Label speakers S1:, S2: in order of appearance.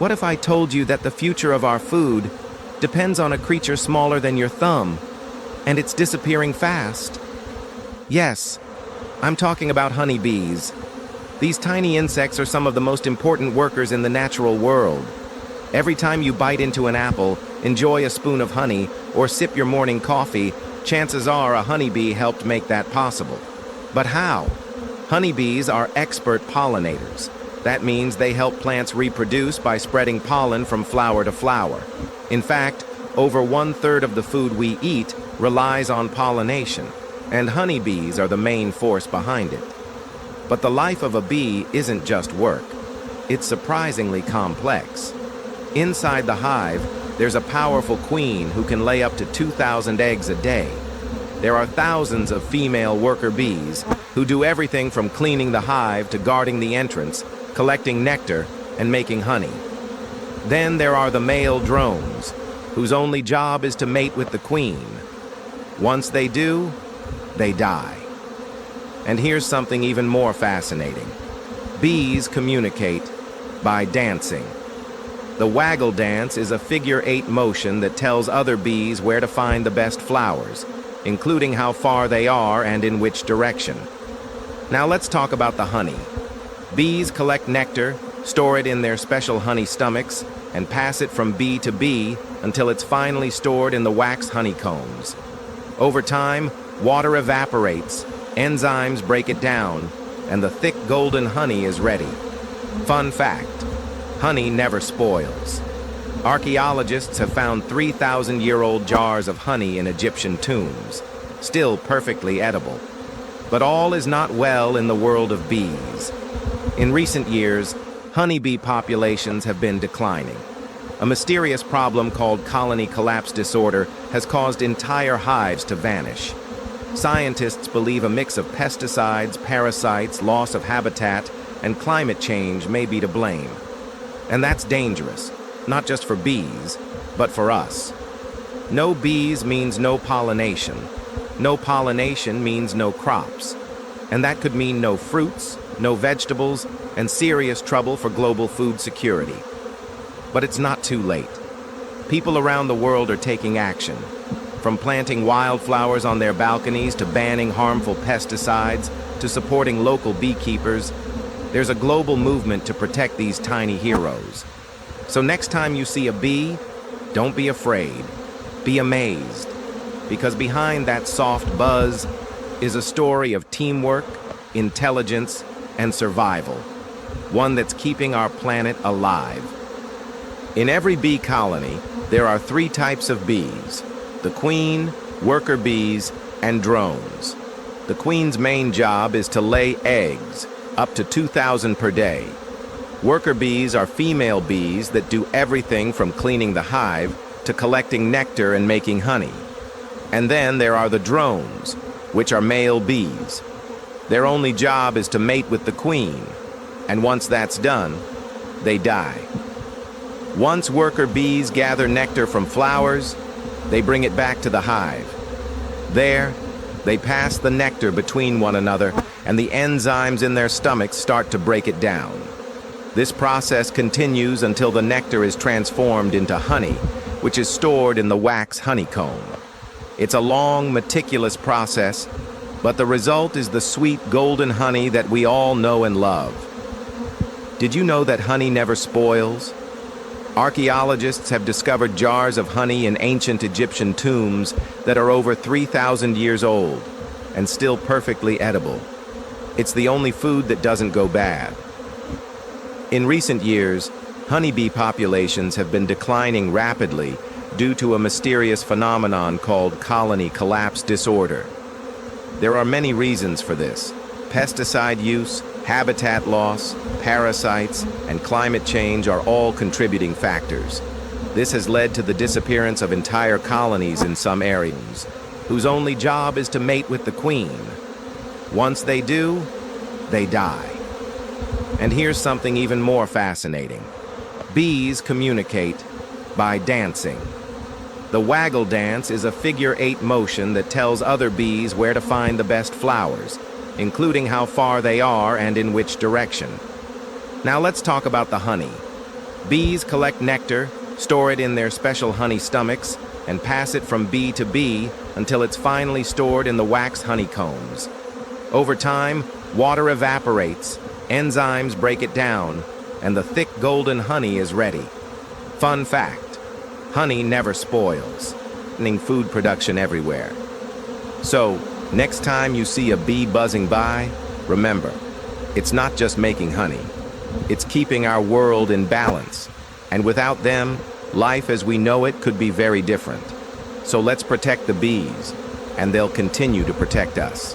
S1: What if I told you that the future of our food depends on a creature smaller than your thumb, and it's disappearing fast? Yes, I'm talking about honeybees. These tiny insects are some of the most important workers in the natural world. Every time you bite into an apple, enjoy a spoon of honey, or sip your morning coffee, chances are a honeybee helped make that possible. But how? Honeybees are expert pollinators. That means they help plants reproduce by spreading pollen from flower to flower. In fact, over 1/3 of the food we eat relies on pollination, and honeybees are the main force behind it. But the life of a bee isn't just work. It's surprisingly complex. Inside the hive, there's a powerful queen who can lay up to 2,000 eggs a day. There are thousands of female worker bees who do everything from cleaning the hive to guarding the entrance, collecting nectar, and making honey. Then there are the male drones, whose only job is to mate with the queen. Once they do, they die. And here's something even more fascinating. Bees communicate by dancing. The waggle dance is a figure-8 motion that tells other bees where to find the best flowers, including how far they are and in which direction. Now let's talk about the honey. Bees collect nectar, store it in their special honey stomachs, and pass it from bee to bee until it's finally stored in the wax honeycombs. Over time, water evaporates, enzymes break it down, and the thick golden honey is ready. Fun fact, honey never spoils. Archaeologists have found 3,000-year-old jars of honey in Egyptian tombs, still perfectly edible. But all is not well in the world of bees. In recent years, honeybee populations have been declining. A mysterious problem called colony collapse disorder has caused entire hives to vanish. Scientists believe a mix of pesticides, parasites, loss of habitat, and climate change may be to blame. And that's dangerous, not just for bees, but for us. No bees means no pollination. No pollination means no crops. And that could mean no fruits, no vegetables, and serious trouble for global food security. But it's not too late. People around the world are taking action. From planting wildflowers on their balconies to banning harmful pesticides to supporting local beekeepers, there's a global movement to protect these tiny heroes. So next time you see a bee, don't be afraid. Be amazed. Because behind that soft buzz is a story of teamwork, intelligence, and survival. One that's keeping our planet alive. In every bee colony, there are 3 types of bees: the queen, worker bees, and drones. The queen's main job is to lay eggs, up to 2,000 per day. Worker bees are female bees that do everything from cleaning the hive to collecting nectar and making honey. And then there are the drones, which are male bees. Their only job is to mate with the queen, and once that's done, they die. Once worker bees gather nectar from flowers, they bring it back to the hive. There, they pass the nectar between one another, and the enzymes in their stomachs start to break it down. This process continues until the nectar is transformed into honey, which is stored in the wax honeycomb. It's a long, meticulous process, but the result is the sweet golden honey that we all know and love. Did you know that honey never spoils? Archaeologists have discovered jars of honey in ancient Egyptian tombs that are over 3,000 years old and still perfectly edible. It's the only food that doesn't go bad. In recent years, honeybee populations have been declining rapidly due to a mysterious phenomenon called colony collapse disorder. There are many reasons for this: pesticide use, habitat loss, parasites, and climate change are all contributing factors. This has led to the disappearance of entire colonies in some areas, whose only job is to mate with the queen. Once they do, they die. And here's something even more fascinating. Bees communicate by dancing. The waggle dance is a figure-8 motion that tells other bees where to find the best flowers, including how far they are and in which direction. Now let's talk about the honey. Bees collect nectar, store it in their special honey stomachs, and pass it from bee to bee until it's finally stored in the wax honeycombs. Over time, water evaporates, enzymes break it down, and the thick golden honey is ready. Fun fact: honey never spoils, meaning food production everywhere. So, next time you see a bee buzzing by, remember, it's not just making honey. It's keeping our world in balance. And without them, life as we know it could be very different. So let's protect the bees, and they'll continue to protect us.